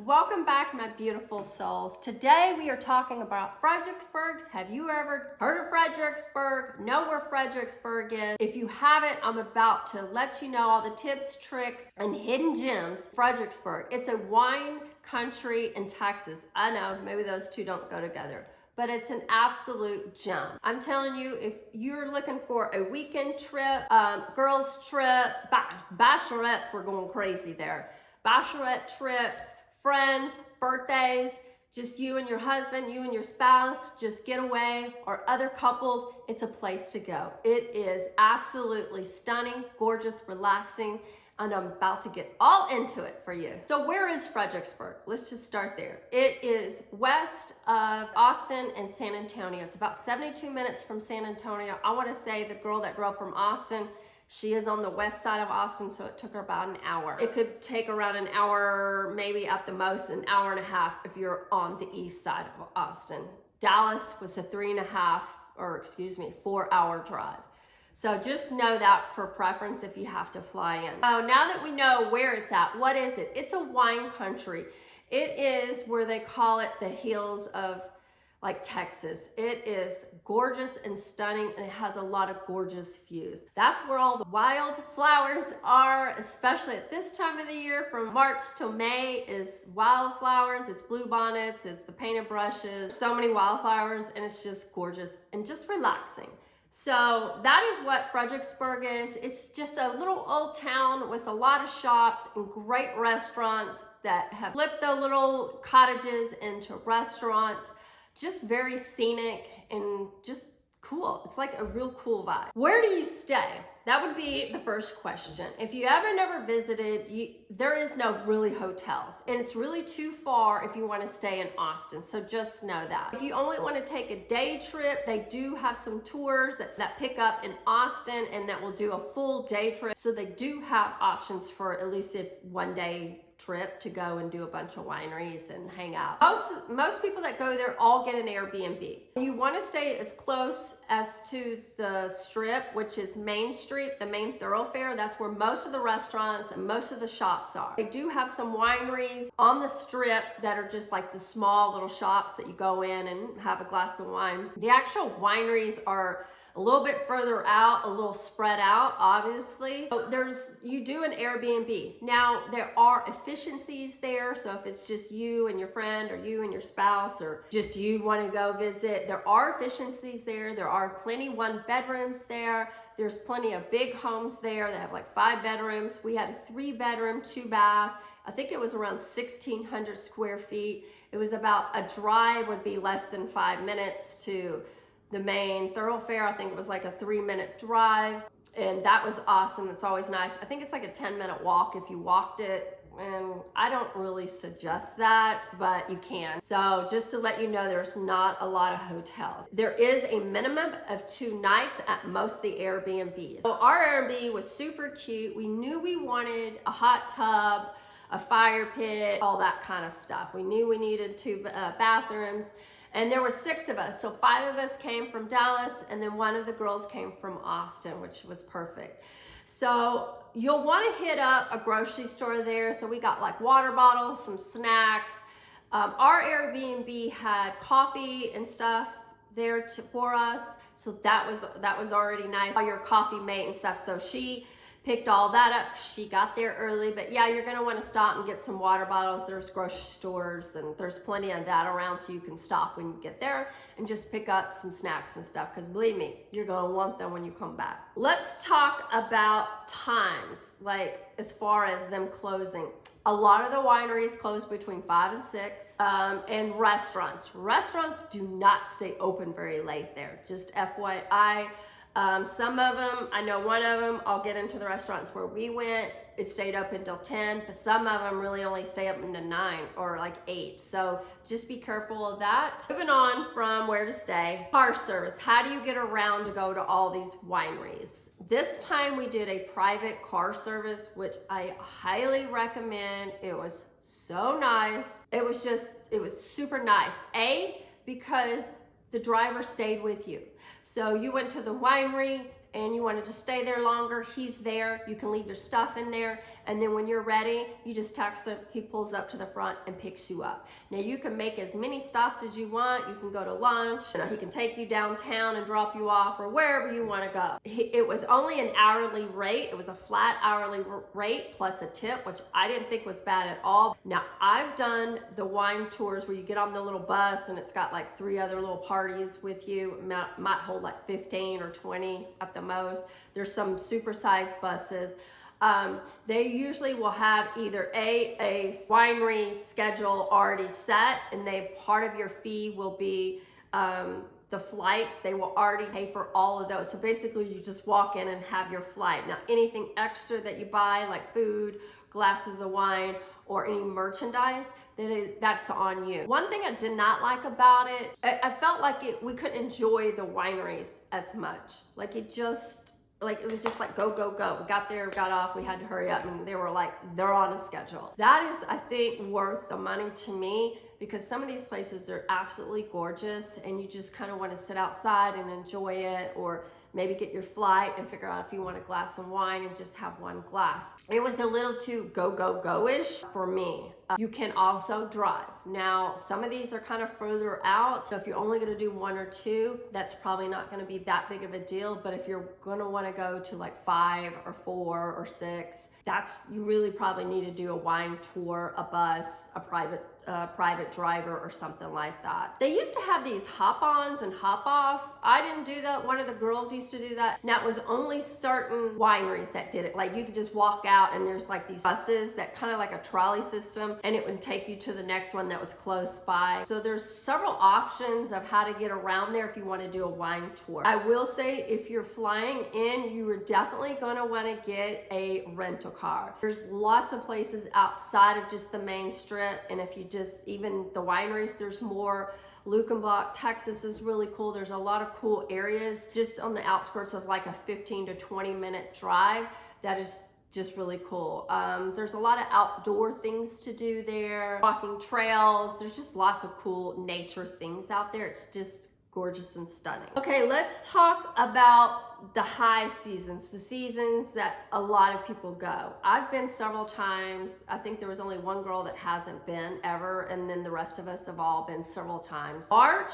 Welcome back, my beautiful souls. Today we are talking about Fredericksburg. Have you ever heard of Fredericksburg? Know where Fredericksburg is? If you haven't, I'm about to let you know all the tips, tricks, and hidden gems. Fredericksburg. It's a wine country in Texas. I know, maybe those two don't go together, but it's an absolute gem. I'm telling you, if you're looking for a weekend trip, girls trip, bachelorettes were going crazy there. Bachelorette trips, friends, birthdays, just you and your husband, you and your spouse, just get away, or other couples, it's a place to go. It is absolutely stunning, gorgeous, relaxing, and I'm about to get all into it for you. So where is Fredericksburg? Let's just start there. It is west of Austin and San Antonio. It's about 72 minutes from San Antonio. I want to say the girl that drove from Austin, she is on the west side of Austin, so it took her about an hour. It could take around an hour, maybe at the most an hour and a half if you're on the east side of Austin. Dallas was a 4-hour drive. So just know that for preference if you have to fly in. So now that we know where it's at, what is it? It's a wine country. It is where they call it the hills of like Texas. It is gorgeous and stunning, and it has a lot of gorgeous views. That's where all the wild flowers are, especially at this time of the year. From March till May is wildflowers, it's bluebonnets, it's the painted brushes, so many wildflowers, and it's just gorgeous and just relaxing. So that is what Fredericksburg is. It's just a little old town with a lot of shops and great restaurants that have flipped the little cottages into restaurants. Just very scenic and just cool. It's like a real cool vibe. Where do you stay? That would be the first question. If you haven't never visited, there is no really hotels, and it's really too far if you want to stay in Austin. So just know that. If you only want to take a day trip, they do have some tours that pick up in Austin and that will do a full day trip. So they do have options for at least a one-day trip to go and do a bunch of wineries and hang out. Most people that go there all get an Airbnb. You want to stay as close as to the strip, which is Main Street, the main thoroughfare. That's where most of the restaurants and most of the shops are. They do have some wineries on the strip that are just like the small little shops that you go in and have a glass of wine. The actual wineries are a little bit further out, a little spread out, obviously. You do an Airbnb. Now, there are efficiencies there, so if it's just you and your friend, or you and your spouse, or just you want to go visit, there are efficiencies there. There are plenty one-bedrooms there. There's plenty of big homes there that have like 5 bedrooms. We had a 3-bedroom, 2-bath. I think it was around 1,600 square feet. It was about a drive would be less than 5 minutes to the main thoroughfare. I think it was like a 3-minute drive, and that was awesome. It's always nice. I think it's like a 10-minute walk if you walked it, and I don't really suggest that, but you can. So just to let you know, there's not a lot of hotels. There is a minimum of 2 nights at most of the Airbnbs. So our Airbnb was super cute. We knew we wanted a hot tub, a fire pit, all that kind of stuff. We knew we needed 2 bathrooms. And there were 6 of us. So 5 of us came from Dallas, and then 1 of the girls came from Austin, which was perfect. So you'll want to hit up a grocery store there. So we got like water bottles, some snacks. Our Airbnb had coffee and stuff there for us. So that was already nice. All your coffee mate and stuff. So she picked all that up. She got there early, but yeah, you're gonna wanna stop and get some water bottles. There's grocery stores and there's plenty of that around, so you can stop when you get there and just pick up some snacks and stuff, because believe me, you're gonna want them when you come back. Let's talk about times, like as far as them closing. A lot of the wineries close between 5 and 6, and restaurants do not stay open very late there, just FYI. Some of them, I know one of them, I'll get into the restaurants where we went, it stayed open until 10, but some of them really only stay up until 9 or like 8. So just be careful of that. Moving on from where to stay, car service. How do you get around to go to all these wineries? This time we did a private car service, which I highly recommend. It was so nice. It was super nice. Because the driver stayed with you. So you went to the winery and you wanted to stay there longer, he's there. You can leave your stuff in there, and then when you're ready, you just text him. He pulls up to the front and picks you up. Now you can make as many stops as you want. You can go to lunch. He can take you downtown and drop you off, or wherever you want to go. It was only an hourly rate. It was a flat hourly rate plus a tip, which I didn't think was bad at all. Now I've done the wine tours where you get on the little bus and it's got like 3 other little parties with you. Might hold like 15 or 20 at the most. There's some supersized buses. They usually will have either a winery schedule already set, and part of your fee will be the flights. They will already pay for all of those. So basically you just walk in and have your flight. Now anything extra that you buy, like food, glasses of wine, or any merchandise, that's on you. One thing I did not like about it, I felt like we couldn't enjoy the wineries as much. Like it was just like go, go, go. We got there, got off, we had to hurry up, and they were like, they're on a schedule. That is, I think, worth the money to me, because some of these places, they're absolutely gorgeous, and you just kind of want to sit outside and enjoy it, or maybe get your flight and figure out if you want a glass of wine and just have one glass. It was a little too go, go, go-ish for me. You can also drive. Now, some of these are kind of further out, so if you're only gonna do 1 or 2, that's probably not gonna be that big of a deal, but if you're gonna wanna go to like 5 or 4 or 6, you really probably need to do a wine tour, a bus, a private driver, or something like that. They used to have these hop-ons and hop-off. I didn't do that. One of the girls used to do that. Now, it was only certain wineries that did it. Like you could just walk out and there's like these buses that kind of like a trolley system, and it would take you to the next one that was close by. So there's several options of how to get around there if you want to do a wine tour. I will say, if you're flying in, you are definitely going to want to get a rental car. There's lots of places outside of just the main strip, and if you even the wineries, there's more. Lukenbach, Texas is really cool. There's a lot of cool areas just on the outskirts of like a 15 to 20 minute drive. That is just really cool. There's a lot of outdoor things to do there, walking trails. There's just lots of cool nature things out there. It's just gorgeous and stunning. Okay, let's talk about the high seasons, the seasons that a lot of people go. I've been several times. I think there was only one girl that hasn't been ever, and then the rest of us have all been several times. March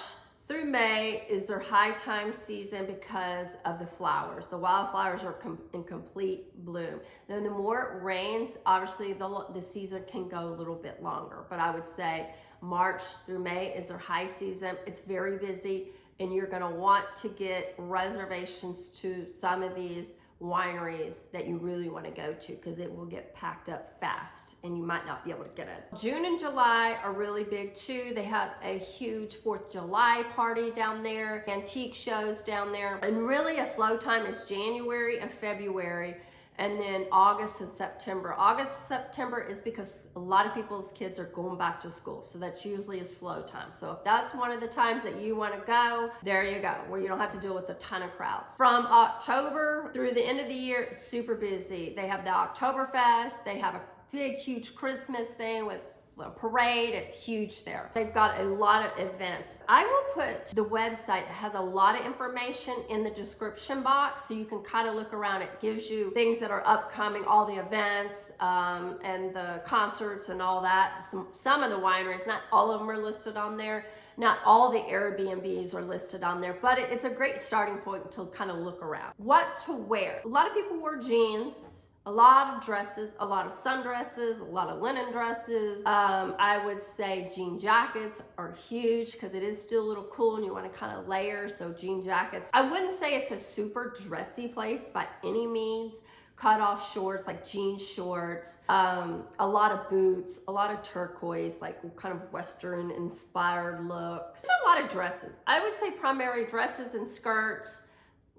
through May is their high time season because of the flowers. The wildflowers are in complete bloom. Then the more it rains, obviously the season can go a little bit longer, but I would say March through May is their high season. It's very busy, and you're gonna want to get reservations to some of these wineries that you really wanna go to, because it will get packed up fast and you might not be able to get in. June and July are really big too. They have a huge 4th of July party down there, antique shows down there, and really a slow time is January and February, and then August and September. August and September is because a lot of people's kids are going back to school, so that's usually a slow time. So if that's one of the times that you want to go, there you go, where you don't have to deal with a ton of crowds. From October through the end of the year, it's super busy. They have the Oktoberfest. They have a big, huge Christmas thing with a parade. It's huge there. They've got a lot of events. I will put the website that has a lot of information in the description box, so you can kind of look around. It gives you things that are upcoming, all the events and the concerts and all that. Some of the wineries, not all of them are listed on there. Not all the Airbnbs are listed on there, but it's a great starting point to kind of look around. What to wear? A lot of people wear jeans, a lot of dresses, a lot of sundresses, a lot of linen dresses. I would say jean jackets are huge because it is still a little cool and you want to kind of layer, so jean jackets. I wouldn't say it's a super dressy place by any means. Cut off shorts, like jean shorts, a lot of boots, a lot of turquoise, like kind of Western inspired looks. A lot of dresses. I would say primary dresses and skirts,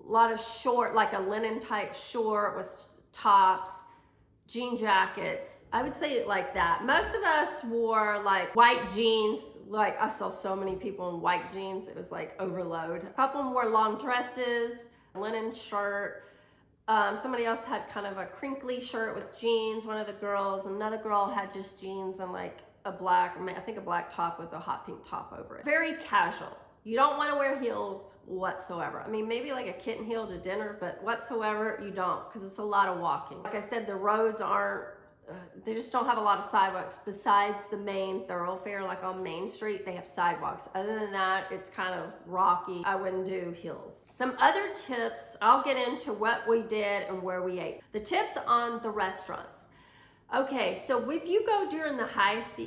a lot of short, like a linen type short with tops, jean jackets. I would say it like that. Most of us wore like white jeans. Like I saw so many people in white jeans, it was like overload. A couple wore long dresses, linen shirt. Somebody else had kind of a crinkly shirt with jeans, one of the girls. Another girl had just jeans and like a black top with a hot pink top over it. Very casual. You don't want to wear heels whatsoever. I mean, maybe like a kitten heel to dinner, but whatsoever you don't, because it's a lot of walking. Like I said, the roads aren't, they just don't have a lot of sidewalks. Besides the main thoroughfare, like on Main Street, they have sidewalks. Other than that, it's kind of rocky. I wouldn't do heels. Some other tips, I'll get into what we did and where we ate. The tips on the restaurants. Okay, so if you go during the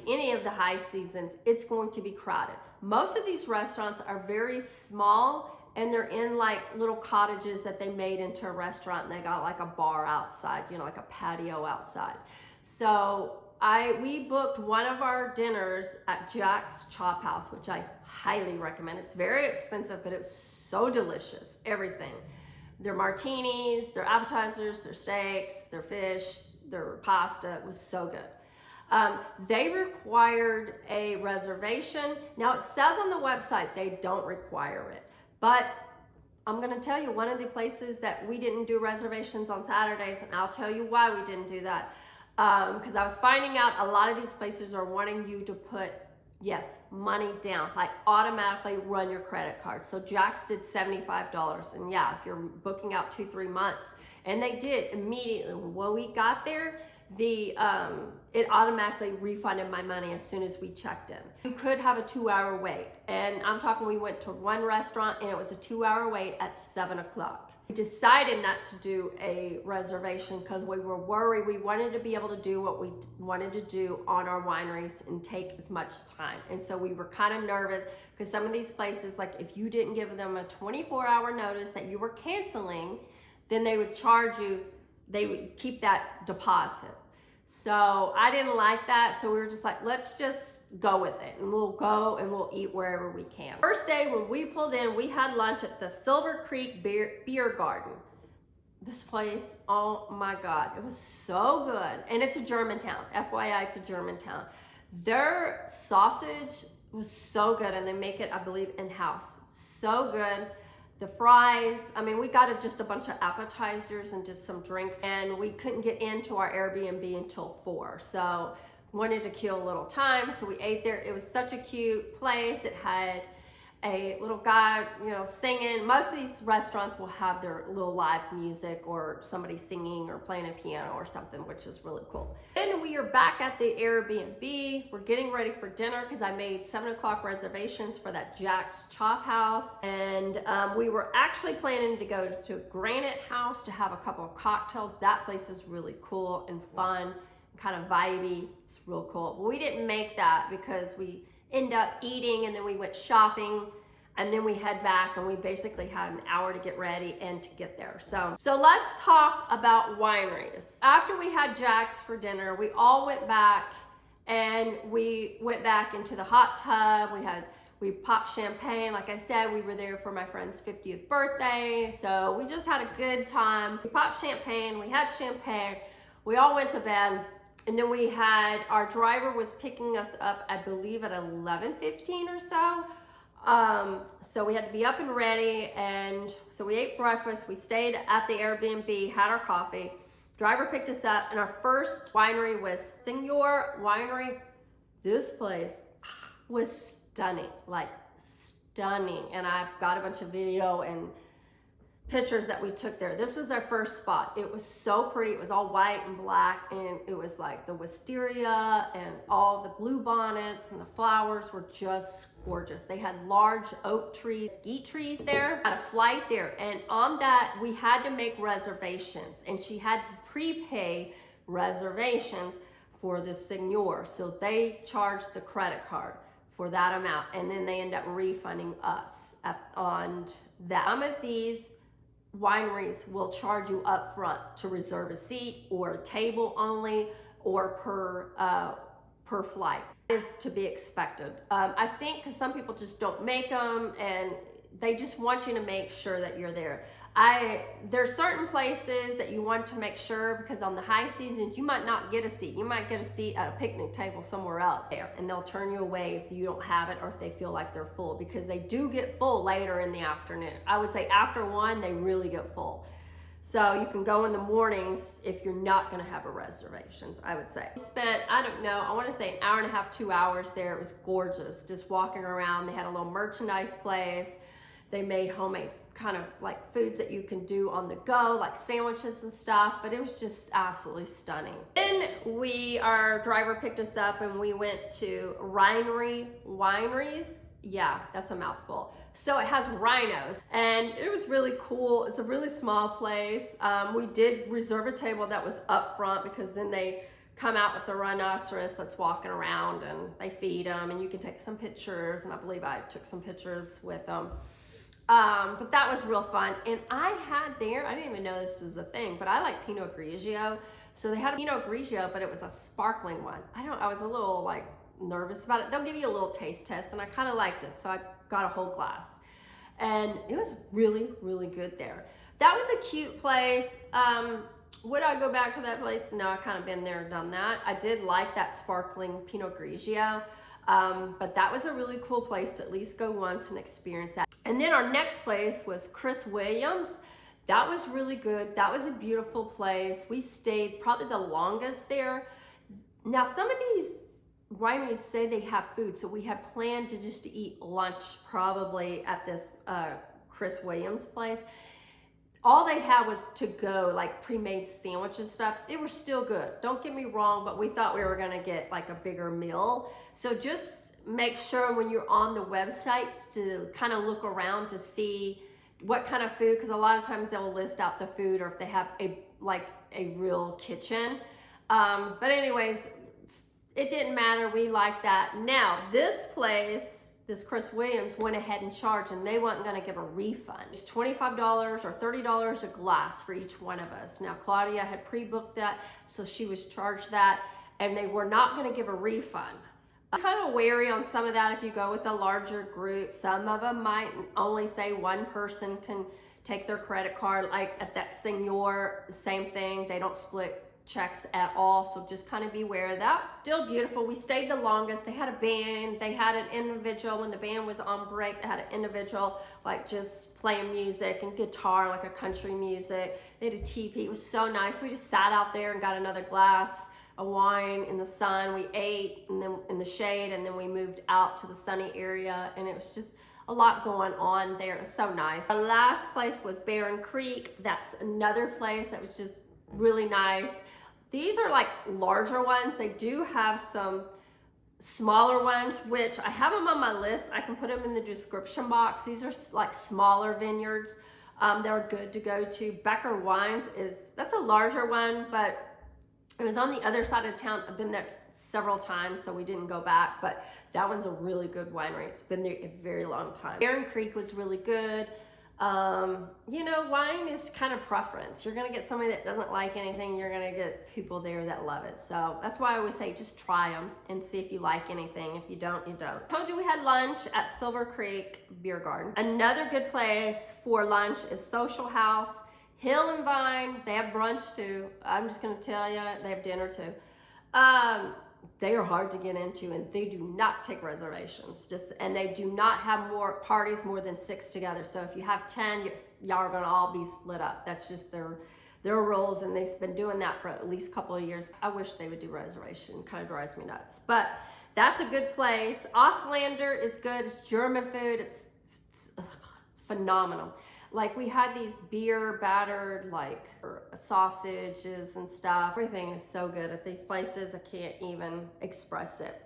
any of the high seasons, it's going to be crowded. Most of these restaurants are very small, and they're in like little cottages that they made into a restaurant, and they got like a bar outside, you know, like a patio outside. So we booked one of our dinners at Jack's Chop House, which I highly recommend. It's very expensive, but it's so delicious, everything. Their martinis, their appetizers, their steaks, their fish, their pasta, it was so good. They required a reservation. Now it says on the website they don't require it, but I'm gonna tell you one of the places that we didn't do reservations on Saturdays, and I'll tell you why we didn't do that. Because I was finding out a lot of these places are wanting you to put, yes, money down, like automatically run your credit card. So Jack's did $75, and yeah, if you're booking out 2-3 months, and they did immediately. When we got there, it automatically refunded my money as soon as we checked in. You could have a 2-hour wait, and I'm talking, we went to one restaurant and it was a 2-hour wait at 7 o'clock. We decided not to do a reservation because we were worried. We wanted to be able to do what we wanted to do on our wineries and take as much time. And so we were kind of nervous because some of these places, like if you didn't give them a 24-hour notice that you were canceling, then they would charge you, they would keep that deposit. So I didn't like that. So we were just like, let's just go with it, and we'll go and we'll eat wherever we can. First day when we pulled in, we had lunch at the Silver Creek Beer Garden. This place, oh my God, it was so good. And it's a Germantown, FYI, it's a Germantown. Their sausage was so good, and they make it, I believe, in-house. So good. The fries, I mean, we got just a bunch of appetizers and just some drinks, and we couldn't get into our Airbnb until 4. So wanted to kill a little time, so we ate there. It was such a cute place. It had a little guy, you know, singing. Most of these restaurants will have their little live music or somebody singing or playing a piano or something, which is really cool. Then we are back at the Airbnb. We're getting ready for dinner because I made 7 o'clock reservations for that Jack's Chop House. And we were actually planning to go to Granite House to have a couple of cocktails. That place is really cool and fun, kind of vibey. It's real cool. But we didn't make that because we end up eating, and then we went shopping, and then we head back, and we basically had an hour to get ready and to get there. So let's talk about wineries. After we had Jack's for dinner, we all went back, and we went back into the hot tub. We popped champagne. Like I said, we were there for my friend's 50th birthday, so we just had a good time. We popped champagne, we had champagne, we all went to bed. And then we had, our driver was picking us up, I believe at 11:15 or so. So we had to be up and ready. And so we ate breakfast. We stayed at the Airbnb, had our coffee. Driver picked us up, and our first winery was Signor Winery. This place was stunning, like stunning. And I've got a bunch of video and pictures that we took there. This was our first spot. It was so pretty. It was all white and black, and it was like the wisteria and all the blue bonnets, and the flowers were just gorgeous. They had large oak trees, mesquite trees there. Had a flight there, and on that we had to make reservations, and she had to prepay reservations for the Signor. So they charged the credit card for that amount, and then they end up refunding us on that. Some of these wineries will charge you up front to reserve a seat or a table only, or per flight. It is to be expected. I think because some people just don't make them, and they just want you to make sure that you're there. There's certain places that you want to make sure, because on the high seasons, you might not get a seat. You might get a seat at a picnic table somewhere else there, and they'll turn you away if you don't have it, or if they feel like they're full, because they do get full later in the afternoon. I would say after 1, they really get full. So you can go in the mornings if you're not gonna have a reservations, I would say. We spent, I don't know, I wanna say an hour and a half, 2 hours there. It was gorgeous, just walking around. They had a little merchandise place. They made homemade kind of like foods that you can do on the go, like sandwiches and stuff, but it was just absolutely stunning. Then our driver picked us up and we went to Rhinory Wineries. Yeah, that's a mouthful. So it has rhinos and it was really cool. It's a really small place. We did reserve a table that was up front because then they come out with the rhinoceros that's walking around and they feed them and you can take some pictures, and I believe I took some pictures with them. But that was real fun. And I had there, I didn't even know this was a thing, but I like Pinot Grigio. So they had a Pinot Grigio, but it was a sparkling one. I was a little like nervous about it. They'll give you a little taste test and I kind of liked it. So I got a whole glass and it was really, really good there. That was a cute place. Would I go back to that place? No, I kind of been there and done that. I did like that sparkling Pinot Grigio. But that was a really cool place to at least go once and experience that. And then our next place was Chris Williams. That was really good. That was a beautiful place. We stayed probably the longest there. Now, some of these wineries say they have food, so we had planned to just eat lunch probably at this Chris Williams place. All they had was to go, like pre-made sandwiches stuff. They were still good, don't get me wrong, but we thought we were gonna get like a bigger meal. So just make sure when you're on the websites to kind of look around to see what kind of food, because a lot of times they will list out the food or if they have a real kitchen. But anyways, it didn't matter, we liked that. Now, this place, this Chris Williams went ahead and charged and they weren't gonna give a refund. It's $25 or $30 a glass for each one of us. Now, Claudia had pre-booked that, so she was charged that and they were not gonna give a refund. I'm kind of wary on some of that if you go with a larger group. Some of them might only say one person can take their credit card, like at that Signor, same thing, they don't split checks at all, so just kind of be aware of that. Still beautiful. We stayed the longest. They had a band, they had an individual when the band was on break, they had an individual like just playing music and guitar, like a country music. They had a teepee. It was so nice. We just sat out there and got another glass of wine in the sun. We ate and then in the shade, and then we moved out to the sunny area, and it was just a lot going on there. It was so nice. Our last place was Barron Creek. That's another place that was just really nice. These are like larger ones. They do have some smaller ones, which I have them on my list. I can put them in the description box. These are like smaller vineyards. They're good to go to. Becker Wines that's a larger one, but it was on the other side of town. I've been there several times, so we didn't go back, but that one's a really good winery. It's been there a very long time. Barron Creek was really good. You know, wine is kind of preference. You're gonna get somebody that doesn't like anything, you're gonna get people there that love it. So that's why I always say just try them and see if you like anything. If you don't, you don't. I told you we had lunch at Silver Creek Beer Garden. Another good place for lunch is Social House, Hill and Vine. They have brunch too. I'm just gonna tell you, they have dinner too. They are hard to get into and they do not take reservations, and they do not have more parties more than 6 together. So if you have 10, y'all are gonna all be split up. That's just their rules, and they've been doing that for at least a couple of years. I wish they would do reservation, kind of drives me nuts, but that's a good place. Auslander is good, it's German food, it's phenomenal. Like we had these beer battered like sausages and stuff. Everything is so good at these places. I can't even express it.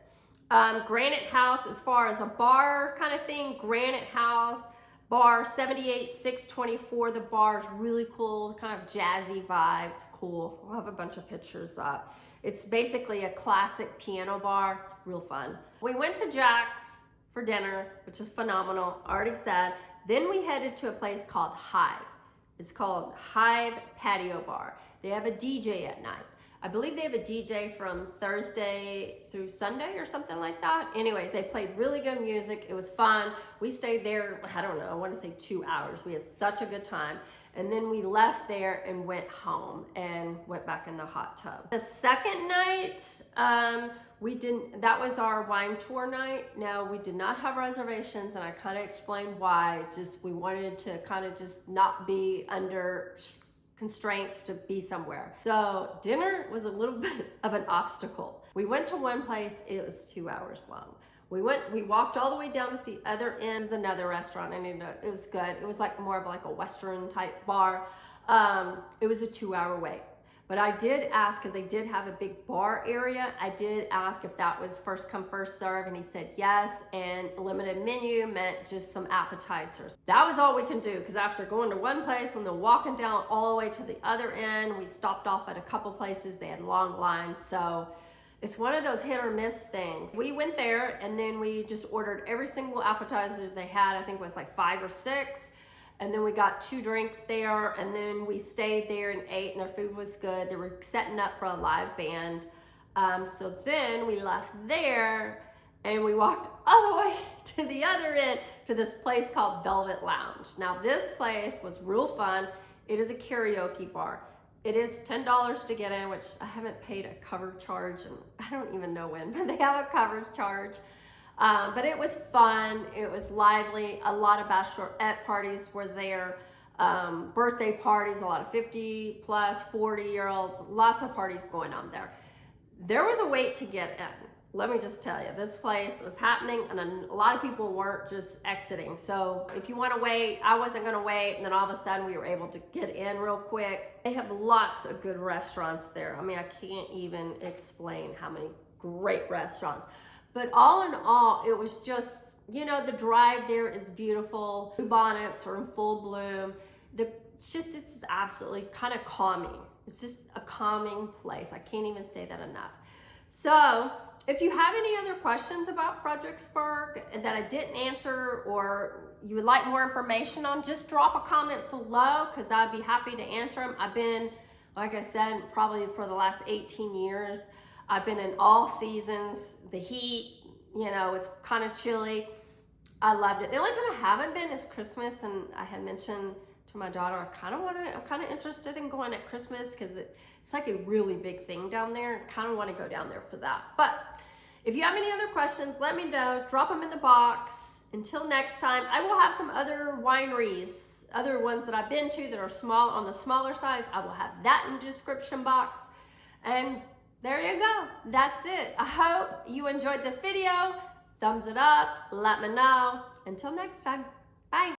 Granite House, as far as a bar kind of thing, Granite House, bar 78-624. The bar is really cool, kind of jazzy vibes, cool. I'll have a bunch of pictures up. It's basically a classic piano bar. It's real fun. We went to Jack's for dinner, which is phenomenal, already said. Then we headed to a place called Hive. It's called Hive Patio Bar. They have a DJ at night. I believe they have a DJ from Thursday through Sunday or something like that. Anyways, they played really good music. It was fun. We stayed there, I don't know, I want to say 2 hours. We had such a good time. And then we left there and went home and went back in the hot tub. The second night, that was our wine tour night. Now, we did not have reservations, and I kind of explained why. We wanted to kind of just not be under constraints to be somewhere. So dinner was a little bit of an obstacle. We went to one place, it was 2 hours long. We walked all the way down at the other end. It was another restaurant, and it was good. It was like more of like a Western type bar. It was a 2-hour wait. But I did ask, because they did have a big bar area, I did ask if that was first come, first serve, and he said yes, and limited menu meant just some appetizers. That was all we can do, because after going to one place and then walking down all the way to the other end, we stopped off at a couple places. They had long lines, so it's one of those hit or miss things. We went there, and then we just ordered every single appetizer they had. I think it was like 5 or 6. And then we got 2 drinks there, and then we stayed there and ate, and their food was good. They were setting up for a live band. So then we left there, and we walked all the way to the other end to this place called Velvet Lounge. Now this place was real fun. It is a karaoke bar. It is $10 to get in, which I haven't paid a cover charge, and I don't even know when, but they have a cover charge. But it was fun, it was lively, a lot of bachelorette parties were there, birthday parties, a lot of 50 plus, 40-year-olds, lots of parties going on there. There was a wait to get in. Let me just tell you, this place was happening, and a lot of people weren't just exiting. So if you want to wait, I wasn't going to wait, and then all of a sudden we were able to get in real quick. They have lots of good restaurants there. I mean, I can't even explain how many great restaurants. But all in all, it was just, you know, the drive there is beautiful. Bluebonnets are in full bloom. It's absolutely kind of calming. It's just a calming place. I can't even say that enough. So if you have any other questions about Fredericksburg that I didn't answer, or you would like more information on, just drop a comment below, because I'd be happy to answer them. I've been, like I said, probably for the last 18 years, I've been in all seasons. The heat, you know, it's kind of chilly. I loved it. The only time I haven't been is Christmas, and I had mentioned to my daughter, I'm kind of interested in going at Christmas, because it's like a really big thing down there. I kind of want to go down there for that. But if you have any other questions, let me know. Drop them in the box. Until next time, I will have some other wineries, other ones that I've been to that are small, on the smaller size. I will have that in the description box. And there you go. That's it. I hope you enjoyed this video. Thumbs it up. Let me know. Until next time. Bye.